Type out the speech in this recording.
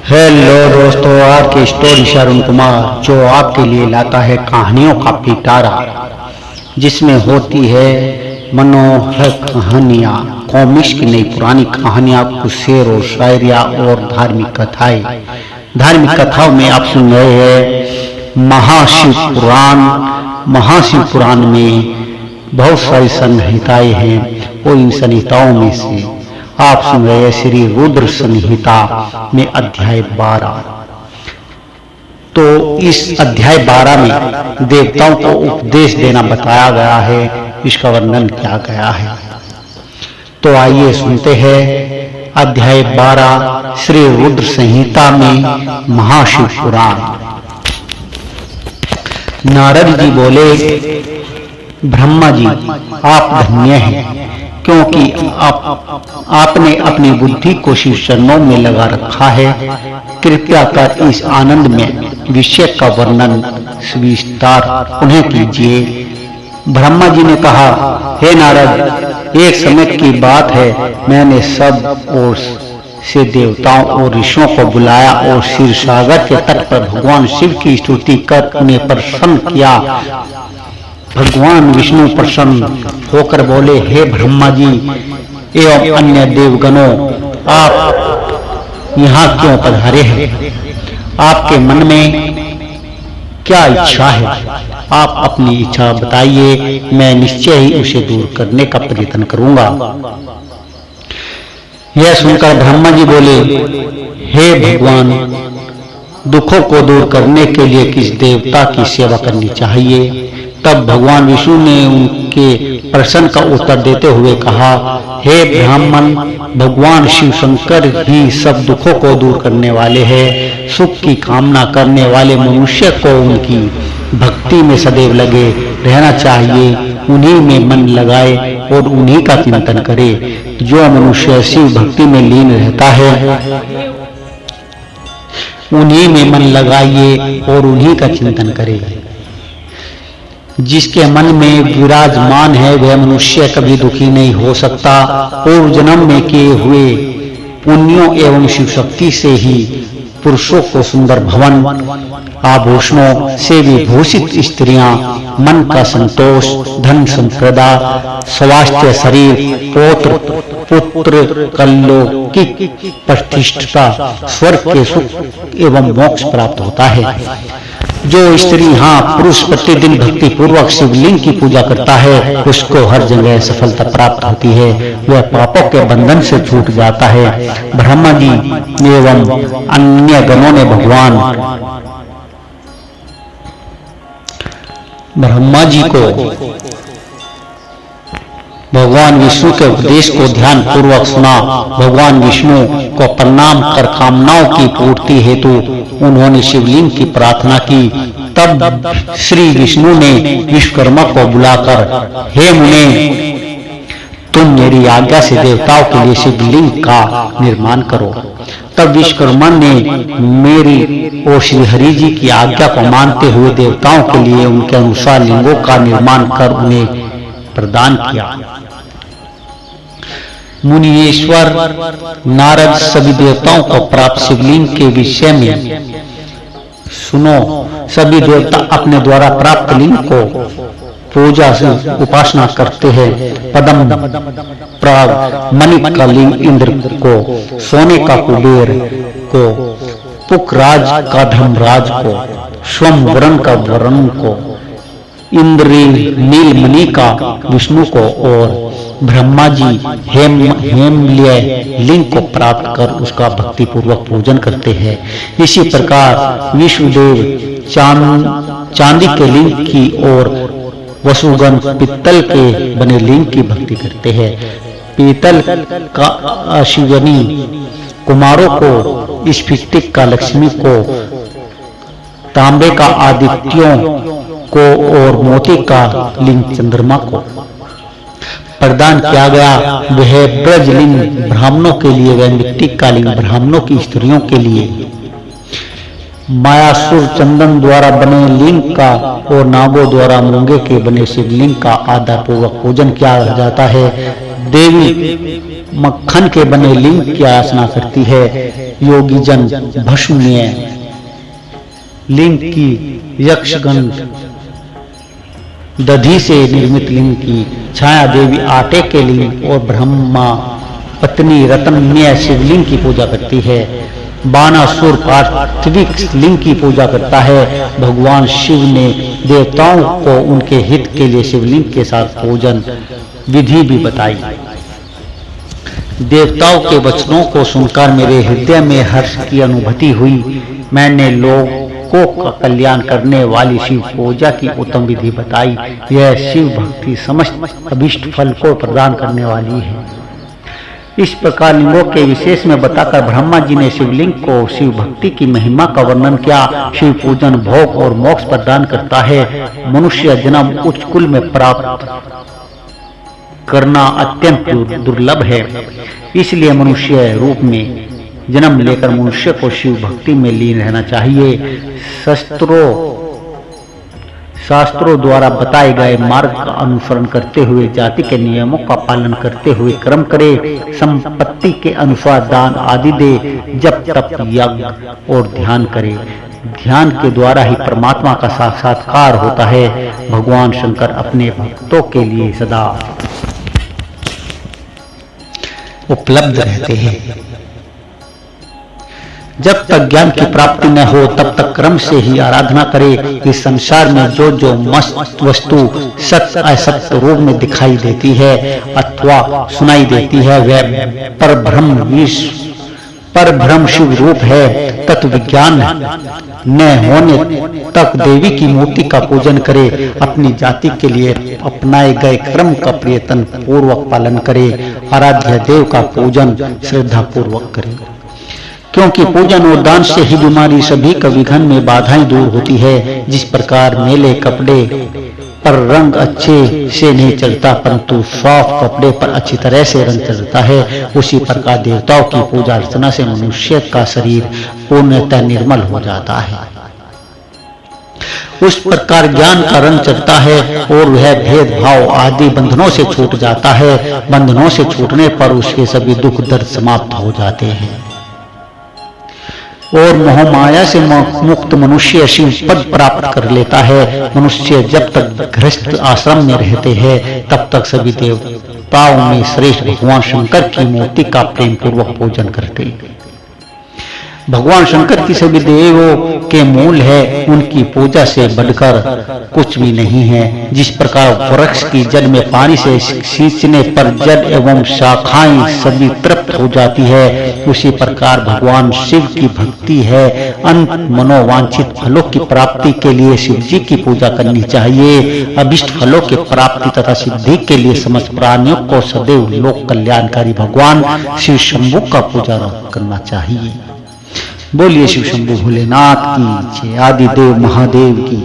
Hello दोस्तों, आज की स्टोरी अरुण कुमार जो आपके लिए लाता है कहानियों का पिटारा, जिसमें होती है मनोहर कहानियाँ, कॉमिक्स की नई पुरानी कहानियाँ, कुछ शेर और शायरिया और धार्मिक कथाएं। धार्मिक कथाओं में आप सुन रहे हैं महाशिव पुराण। महाशिव पुराण में बहुत सारी संहिताएं हैं और इन संहिताओं में से आप सुन रहे हैं श्री रुद्र संहिता में अध्याय 12। तो इस अध्याय 12 में देवताओं को उपदेश देना बताया गया है, इसका वर्णन किया गया है। तो आइए सुनते हैं अध्याय 12 श्री रुद्र संहिता में महाशिव पुराण। नारद जी बोले, ब्रह्मा जी आप धन्य हैं, क्योंकि आपने अपनी बुद्धि को शिव चरणों में लगा रखा है। कृपया कर इस आनंद में विषय का वर्णन विस्तार उन्हें कीजिए। ब्रह्मा जी ने कहा, हे नारद, एक समय की बात है, मैंने सब ओर से देवताओं और ऋषियों को बुलाया और क्षीर सागर के तट पर भगवान शिव की स्तुति कर उन्हें प्रसन्न किया। भगवान विष्णु प्रसन्न होकर बोले, हे ब्रह्मा जी एवं अन्य देवगणों, आप यहाँ क्यों पधारे हैं? आपके मन में क्या इच्छा है? आप अपनी इच्छा बताइए, मैं निश्चय ही उसे दूर करने का प्रयत्न करूंगा। यह सुनकर ब्रह्मा जी बोले, हे भगवान, दुखों को दूर करने के लिए किस देवता की सेवा करनी चाहिए? तब भगवान विष्णु ने उनके प्रश्न का उत्तर देते हुए कहा, हे ब्राह्मण, भगवान शिव शंकर ही सब दुखों को दूर करने वाले हैं। सुख की कामना करने वाले मनुष्य को उनकी भक्ति में सदैव लगे रहना चाहिए, उन्हीं में मन लगाए और उन्हीं का चिंतन करे। जो मनुष्य शिव भक्ति में लीन रहता है, उन्हीं में मन लगाइए और उन्हीं का चिंतन करे। जिसके मन में विराजमान है वह मनुष्य कभी दुखी नहीं हो सकता। पूर्व जन्म में किए हुए पुण्यों एवं शिव शक्ति से ही पुरुषों को सुंदर भवन, आभूषणों से विभूषित स्त्रियां, मन का संतोष, धन संपदा, स्वास्थ्य, शरीर, पुत्र, कलौकिक प्रतिष्ठा, स्वर्ग के सुख एवं मोक्ष प्राप्त होता है। जो स्त्री पुरुष प्रतिदिन भक्ति पूर्वक शिवलिंग की पूजा करता है, उसको हर जगह सफलता प्राप्त होती है, वह पापों के बंधन से छूट जाता है। ब्रह्मा जी एवं अन्य गणों ने ब्रह्मा जी को भगवान विष्णु के उपदेश को ध्यान पूर्वक सुना। भगवान विष्णु को प्रणाम कर कामनाओं की पूर्ति हेतु उन्होंने शिवलिंग की प्रार्थना की। तब श्री विष्णु ने विश्वकर्मा को बुलाकर, हे मुने, तुम मेरी आज्ञा से देवताओं के लिए शिवलिंग का निर्माण करो। तब विश्वकर्मा ने मेरी और श्री हरि जी की आज्ञा को मानते हुए देवताओं के लिए उनके अनुसार लिंगों का निर्माण कर उन्हें प्रदान किया। मुनीश्वर नारद सभी देवताओं को प्राप्त शिवलिंग के विषय में सुनो। सभी देवता अपने द्वारा प्राप्त लिंग को पूजा से उपासना करते हैं। पद्म प्राग मणि का लिंग इंद्र को, सोने का कुबेर को, पुखराज का धर्मराज को, स्वयंवरण का वरुण को, इंद्री नीलमणि का विष्णु को और ब्रह्मा जी हेमल्य लिंग को प्राप्त कर उसका भक्ति पूर्वक पूजन करते हैं। इसी प्रकार विष्णुदेव चांदी के लिंग की और वसुगण पित्तल के बने लिंग की भक्ति करते हैं। पीतल का अश्विनी कुमारों को, स्फटिक का लक्ष्मी को, तांबे का आदित्यों को और मोती का लिंग चंद्रमा को प्रदान किया गया। वह ब्रजलिंग ब्राह्मणों के लिए, वह मिट्टी का लिंग ब्राह्मणों की स्त्रियों के लिए, मायासुर चंदन द्वारा बने लिंग का और नागों द्वारा मूंगे के बने शिवलिंग का आदर पूर्वक पूजन किया जाता है। देवी मक्खन के बने लिंग की आराधना करती है। योगी जन भस्मीय लिंग की यक्षगण दधि से निर्मित लिंग की छाया देवी आटे के लिंग और ब्रह्मा पत्नी रत्नमय शिवलिंग की पूजा करती है। बानासुर पार्थिविक लिंग की पूजा करता है। भगवान शिव ने देवताओं को उनके हित के लिए शिवलिंग के साथ पूजन विधि भी बताई। देवताओं के वचनों को सुनकर मेरे हृदय में हर्ष की अनुभूति हुई। मैंने लोगों का कल्याण करने वाली शिव पूजा की उत्तम विधि बताई। यह शिव भक्ति समस्त अभिष्ट फल को प्रदान करने वाली है। इस प्रकार लिंगों के विशेष में बताकर ब्रह्मा जी ने शिवलिंग को शिव भक्ति की महिमा का वर्णन किया। शिव पूजन भोग और मोक्ष प्रदान करता है। मनुष्य जन्म उच्च कुल में प्राप्त करना अत्यंत दुर्लभ है। इसलिए मनुष्य रूप में जन्म लेकर मनुष्य को शिव भक्ति में लीन रहना चाहिए। शास्त्रों द्वारा बताए गए मार्ग का अनुसरण करते हुए जाति के नियमों का पालन करते हुए कर्म करे। संपत्ति के अनुसार दान आदि दे। जप तप यज्ञ और ध्यान करे। ध्यान के द्वारा ही परमात्मा का साक्षात्कार होता है। भगवान शंकर अपने भक्तों के लिए सदा उपलब्ध रहते हैं। जब तक ज्ञान की प्राप्ति न हो तब तक क्रम से ही आराधना करे। इस संसार में जो जो मस्त वस्तु सत्य असत्य रूप में दिखाई देती है अथवा सुनाई देती है वह पर ब्रह्म शिव रूप है। तत्व विज्ञान न होने तक देवी की मूर्ति का पूजन करे। अपनी जाति के लिए अपनाए गए क्रम का प्रयत्न पूर्वक पालन करे। आराध्य देव का पूजन श्रद्धा पूर्वक करे, क्योंकि पूजन और दान से ही बीमारी सभी का विघ्न में बाधाएं दूर होती है। जिस प्रकार मेले कपड़े पर रंग अच्छे से नहीं चढ़ता परंतु साफ कपड़े पर अच्छी तरह से रंग चढ़ता है, उसी प्रकार देवताओं की पूजा अर्चना से मनुष्य का शरीर पूर्णतः निर्मल हो जाता है। उस प्रकार ज्ञान का रंग चढ़ता है और वह भेदभाव आदि बंधनों से छूट जाता है। बंधनों से छूटने पर उसके सभी दुख दर्द समाप्त हो जाते हैं और मोह माया से मुक्त मनुष्य शिव पद प्राप्त कर लेता है। मनुष्य जब तक गृहस्थ आश्रम में रहते हैं तब तक सभी देवताओं में श्रेष्ठ भगवान शंकर की मूर्ति का प्रेम पूर्वक पूजन करते हैं। भगवान शंकर की सभी देवों के मूल है। उनकी पूजा से बढ़कर कुछ भी नहीं है। जिस प्रकार वृक्ष की जड़ में पानी से सींचने पर जड़ एवं शाखाएं सभी तृप्त हो जाती है, उसी प्रकार भगवान शिव की भक्ति है। अंत मनोवांछित फलों की प्राप्ति के लिए शिव जी की पूजा करनी चाहिए। अभिष्ट फलों की प्राप्ति तथा सिद्धि के लिए समस्त प्राणियों को सदैव लोक कल्याणकारी भगवान शिव शंभु का पूजा करना चाहिए। बोलिए शिव शंभु भोलेनाथ की जय। आदिदेव महादेव की।